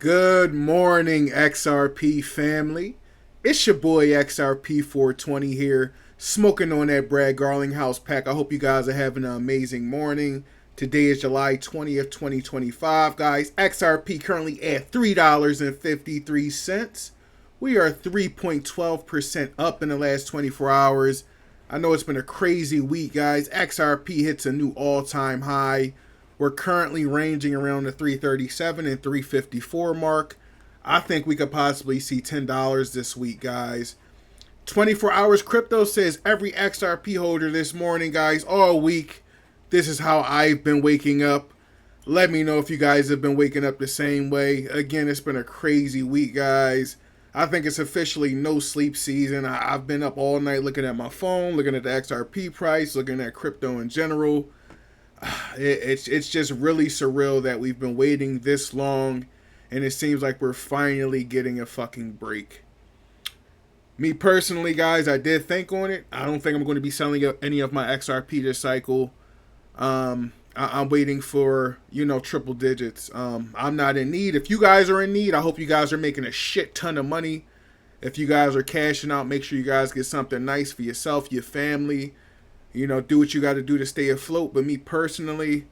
Good morning, XRP family. It's your boy XRP420 here, smoking on that Brad Garlinghouse pack. I hope you guys are having an amazing morning. Today is July 20th, 2025, guys. XRP currently at $3.53. We are 3.12% up in the last 24 hours. I know it's been a crazy week, guys. XRP hits a new all-time high. We're currently ranging around the 337 and 354 mark. I think we could possibly see $10 this week, guys. 24 hours crypto says every XRP holder this morning, guys, all week. This is how I've been waking up. Let me know if you guys have been waking up the same way. Again, it's been a crazy week, guys. I think it's officially no sleep season. I've been up all night looking at my phone, looking at the XRP price, looking at crypto in general. It's just really surreal that we've been waiting this long, and it seems like we're finally getting a fucking break. Me personally, guys, I did think on it. I don't think I'm going to be selling any of my XRP this cycle. I'm waiting for, triple digits. I'm not in need. If you guys are in need, I hope you guys are making a shit ton of money. If you guys are cashing out, make sure you guys get something nice for yourself, your family. Do what you got to do to stay afloat. But me personally,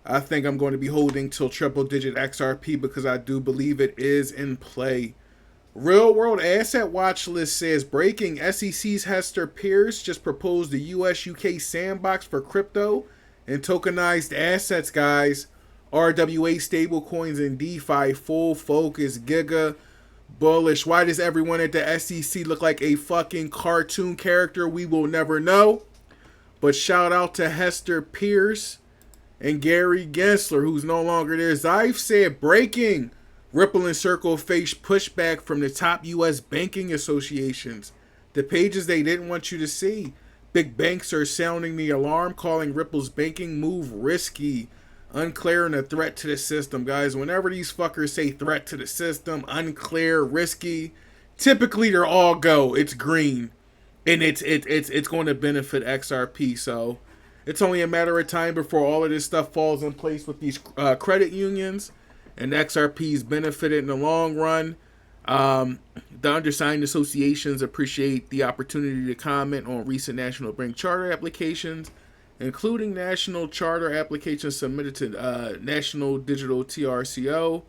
I think I'm going to be holding till triple digit XRP because I do believe it is in play. Real World Asset Watch List says breaking: SEC's Hester Pierce just proposed a US-UK sandbox for crypto and tokenized assets, guys. RWA stablecoins and DeFi full focus. Giga bullish. Why does everyone at the SEC look like a fucking cartoon character? We will never know. But shout out to Hester Pierce and Gary Gensler, who's no longer there. Zive said breaking: Ripple and Circle face pushback from the top U.S. banking associations. The pages they didn't want you to see. Big banks are sounding the alarm, calling Ripple's banking move risky, unclear, and a threat to the system. Guys, whenever these fuckers say threat to the system, unclear, risky, typically they're all go. It's green. And it's going to benefit XRP. So it's only a matter of time before all of this stuff falls in place with these credit unions, and XRP's benefited in the long run. The undersigned associations appreciate the opportunity to comment on recent national bank charter applications, including national charter applications submitted to National Digital TRCO,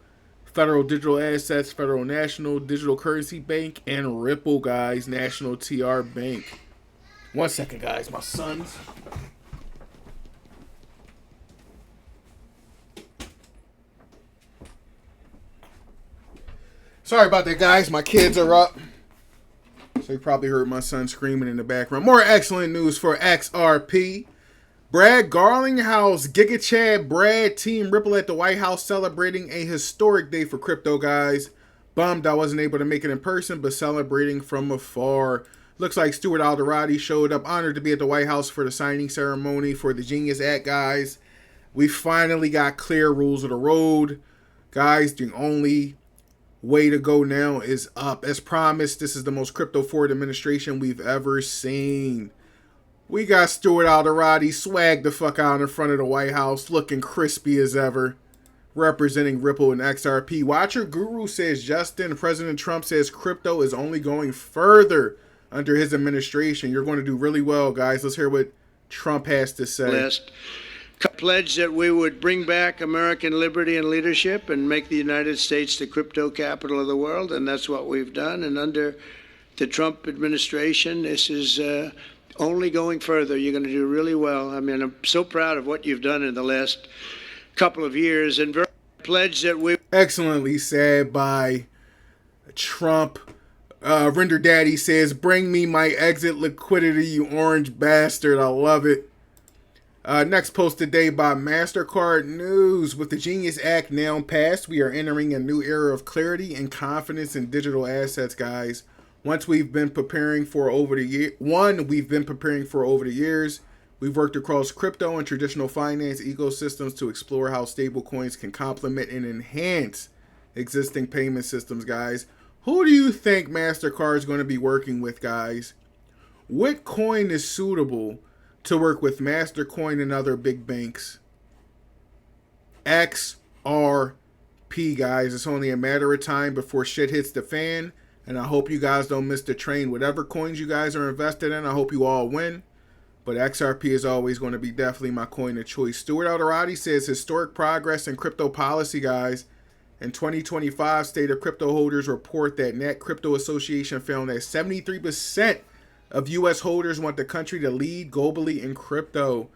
Federal Digital Assets, Federal National Digital Currency Bank, and Ripple, guys, National TR Bank. 1 second, guys, my sons. Sorry about that, guys. My kids are up. So you probably heard my son screaming in the background. More excellent news for XRP. Brad Garlinghouse, Giga Chad, Brad, Team Ripple at the White House celebrating a historic day for crypto, guys. Bummed I wasn't able to make it in person, but celebrating from afar. Looks like Stuart Alderati showed up, honored to be at the White House for the signing ceremony for the Genius Act, guys. We finally got clear rules of the road. Guys, the only way to go now is up. As promised, this is the most crypto-forward administration we've ever seen. We got Stuart Alderati swag the fuck out in front of the White House, looking crispy as ever, representing Ripple and XRP. Watcher Guru says President Trump says crypto is only going further under his administration. You're going to do really well, guys. Let's hear what Trump has to say. Pledge that we would bring back American liberty and leadership and make the United States the crypto capital of the world, and that's what we've done. And under the Trump administration, this is only going further. You're going to do really well. I mean, I'm so proud of what you've done in the last couple of years, and very pledge that we... Excellently said by Trump. Render Daddy says, bring me my exit liquidity, you orange bastard. I love it. Next post today by Mastercard News. With the Genius Act now passed, we are entering a new era of clarity and confidence in digital assets, guys. We've been preparing for over the years. We've worked across crypto and traditional finance ecosystems to explore how stablecoins can complement and enhance existing payment systems, guys. Who do you think Mastercard is going to be working with, guys? What coin is suitable to work with Mastercoin and other big banks? XRP. XRP, guys. It's only a matter of time before shit hits the fan. And I hope you guys don't miss the train. Whatever coins you guys are invested in, I hope you all win. But XRP is always going to be definitely my coin of choice. Stuart Alderati says, historic progress in crypto policy, guys. In 2025, State of Crypto Holders report that Net Crypto Association found that 73% of U.S. holders want the country to lead globally in crypto.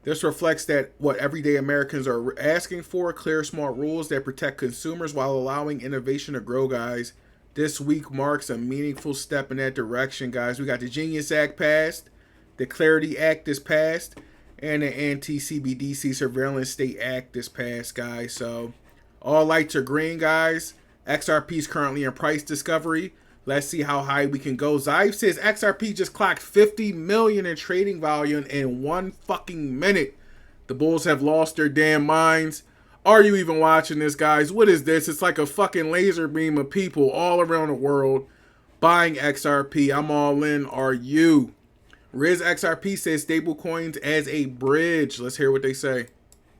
This reflects that what everyday Americans are asking for, clear, smart rules that protect consumers while allowing innovation to grow, guys. This week marks a meaningful step in that direction, guys. We got the Genius Act passed, the Clarity Act is passed, and the Anti-CBDC Surveillance State Act is passed, guys. So all lights are green, guys. XRP is currently in price discovery. Let's see how high we can go. Zive says XRP just clocked 50 million in trading volume in 1 fucking minute. The bulls have lost their damn minds. Are you even watching this, guys? What is this? It's like a fucking laser beam of people all around the world buying XRP. I'm all in. Are you? Riz XRP says stablecoins as a bridge. Let's hear what they say.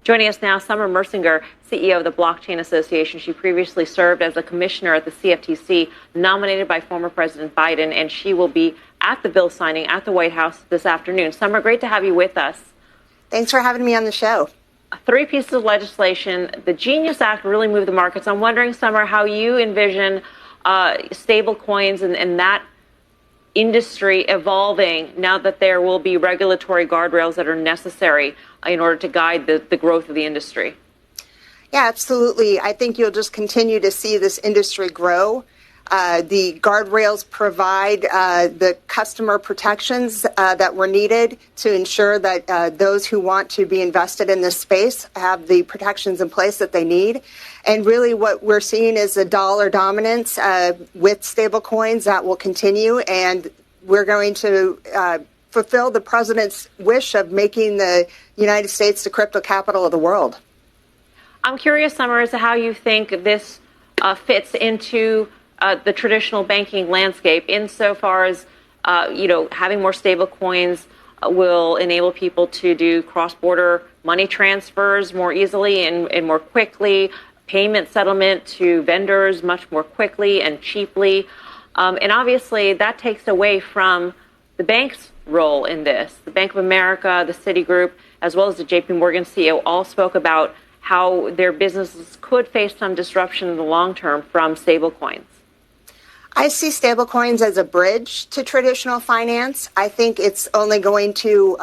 Joining us now, Summer Mersinger, CEO of the Blockchain Association. She previously served as a commissioner at the CFTC, nominated by former President Biden, and she will be at the bill signing at the White House this afternoon. Summer, great to have you with us. Thanks for having me on the show. 3 pieces of legislation. The Genius Act really moved the markets. I'm wondering, Summer, how you envision stable coins and that industry evolving now that there will be regulatory guardrails that are necessary in order to guide the growth of the industry. Yeah, absolutely. I think you'll just continue to see this industry grow. The guardrails provide the customer protections that were needed to ensure that those who want to be invested in this space have the protections in place that they need. And really what we're seeing is a dollar dominance with stablecoins that will continue. And we're going to fulfill the president's wish of making the United States the crypto capital of the world. I'm curious, Summer, as to how you think this fits into the traditional banking landscape, insofar as having more stable coins will enable people to do cross-border money transfers more easily and more quickly, payment settlement to vendors much more quickly and cheaply. And obviously that takes away from the bank's role in this. The Bank of America, the Citigroup, as well as the JP Morgan CEO all spoke about how their businesses could face some disruption in the long term from stablecoins. I see stablecoins as a bridge to traditional finance. I think it's only going to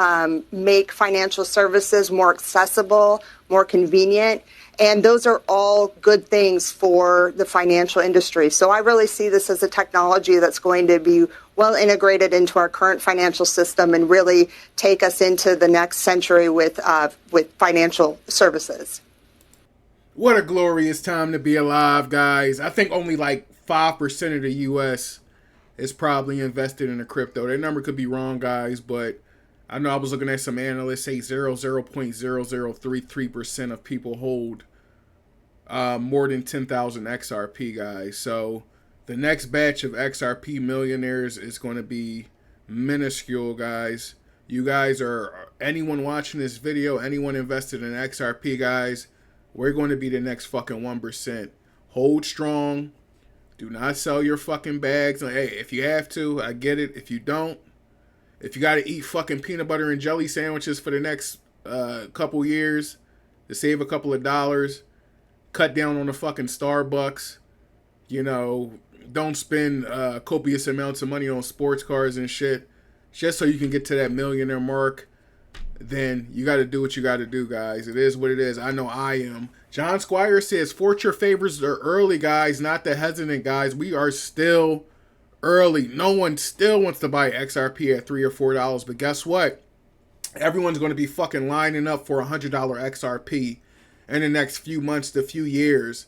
make financial services more accessible, more convenient, and those are all good things for the financial industry. So I really see this as a technology that's going to be well integrated into our current financial system and really take us into the next century with financial services. What a glorious time to be alive, guys. I think only like 5% of the U.S. is probably invested in a crypto. That number could be wrong, guys, but I know I was looking at some analysts say 0.0033% of people hold more than 10,000 XRP, guys. So the next batch of XRP millionaires is going to be minuscule, guys. You guys are, anyone watching this video, anyone invested in XRP, guys, we're going to be the next fucking 1%. Hold strong. Do not sell your fucking bags. Hey, if you have to, I get it. If you don't, if you got to eat fucking peanut butter and jelly sandwiches for the next couple years to save a couple of dollars, cut down on the fucking Starbucks, don't spend copious amounts of money on sports cars and shit just so you can get to that millionaire mark, then you got to do what you got to do, guys. It is what it is. I know I am. John Squire says, fortune favors are early, guys, not the hesitant, guys. We are still early. No one still wants to buy XRP at $3 or $4, but guess what? Everyone's going to be fucking lining up for $100 XRP in the next few months to few years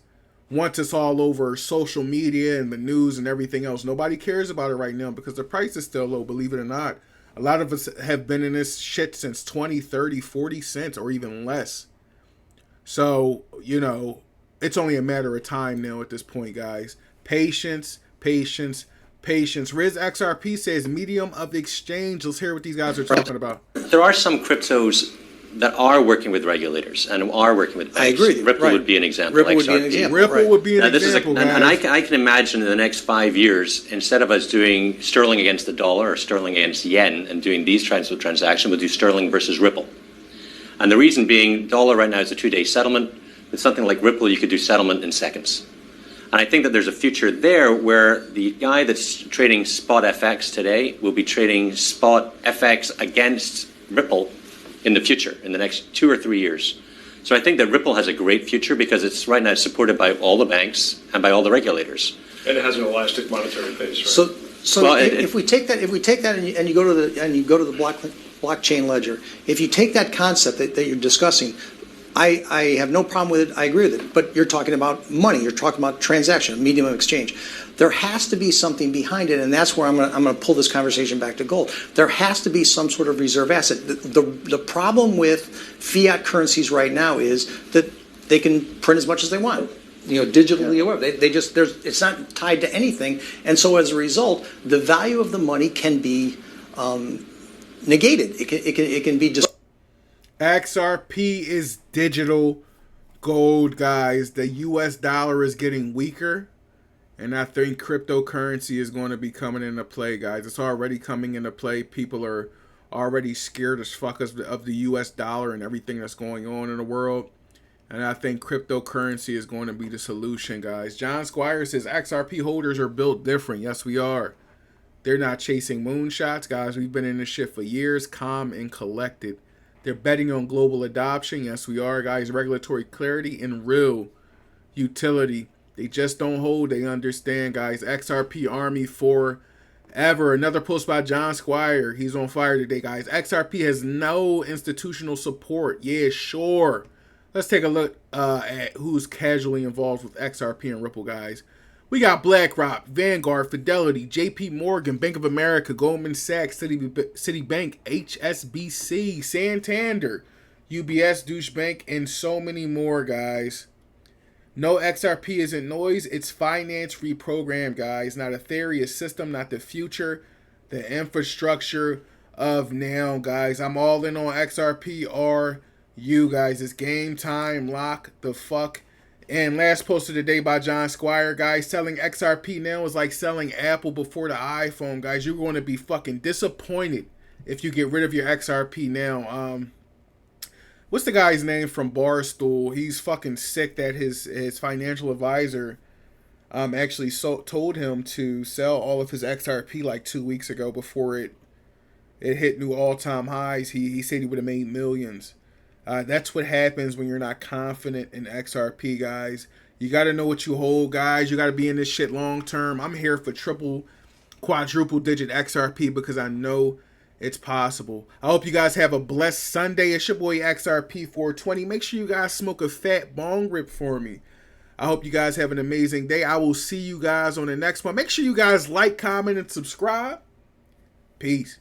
once it's all over social media and the news and everything else. Nobody cares about it right now because the price is still low, believe it or not. A lot of us have been in this shit since 20, 30, 40 cents or even less. So, it's only a matter of time now at this point, guys. Patience, patience, patience. Riz XRP says medium of exchange. Let's hear what these guys are talking about. There are some cryptos that are working with regulators and are working with banks. I agree. Ripple Right. would be an example. Ripple would be an XRP. example. Ripple Right. would be an Now, this example, is and guys. I can imagine in the next 5 years, instead of us doing sterling against the dollar or sterling against yen and doing these kinds of transactions, we'll do sterling versus Ripple. And the reason being, dollar right now is a 2-day settlement. With something like Ripple, you could do settlement in seconds. And I think that there's a future there where the guy that's trading spot FX today will be trading spot FX against Ripple in the future, in the next 2 or 3 years. So I think that Ripple has a great future because it's right now supported by all the banks and by all the regulators. And it has an elastic monetary base, right? So Well, if we take that and you go to the blockchain ledger, if you take that concept that you're discussing, I have no problem with it. I agree with it. But you're talking about money. You're talking about transaction, medium of exchange. There has to be something behind it, and that's where I'm going to pull this conversation back to gold. There has to be some sort of reserve asset. The problem with fiat currencies right now is that they can print as much as they want, digitally or whatever. It's not tied to anything, and so as a result, the value of the money can be negated. It can be just. XRP is digital gold, guys. The US dollar is getting weaker, and I think cryptocurrency is going to be coming into play, guys. It's already coming into play. People are already scared as fuck of the US dollar and everything that's going on in the world. And I think cryptocurrency is going to be the solution, guys. John Squire says XRP holders are built different. Yes, we are. They're not chasing moonshots, guys. We've been in this shit for years, calm and collected. They're betting on global adoption. Yes, we are, guys. Regulatory clarity and real utility. They just don't hold. They understand, guys. XRP Army forever. Another post by John Squire. He's on fire today, guys. XRP has no institutional support. Yeah, sure. Let's take a look at who's casually involved with XRP and Ripple, guys. We got BlackRock, Vanguard, Fidelity, JP Morgan, Bank of America, Goldman Sachs, Citibank, HSBC, Santander, UBS, Deutsche Bank, and so many more, guys. No, XRP isn't noise. It's finance reprogrammed, guys. Not a theory, a system, not the future. The infrastructure of now, guys. I'm all in on XRP. Are you guys? It's game time. Lock the fuck. And last post of the day by John Squire, guys. Selling XRP now is like selling Apple before the iPhone, guys. You're going to be fucking disappointed if you get rid of your XRP now. What's the guy's name from Barstool? He's fucking sick that his financial advisor actually told him to sell all of his XRP like 2 weeks ago before it hit new all-time highs. He said he would have made millions. That's what happens when you're not confident in XRP, guys. You got to know what you hold, guys. You got to be in this shit long term. I'm here for triple, quadruple digit XRP because I know it's possible. I hope you guys have a blessed Sunday. It's your boy XRP420. Make sure you guys smoke a fat bong rip for me. I hope you guys have an amazing day. I will see you guys on the next one. Make sure you guys like, comment, and subscribe. Peace.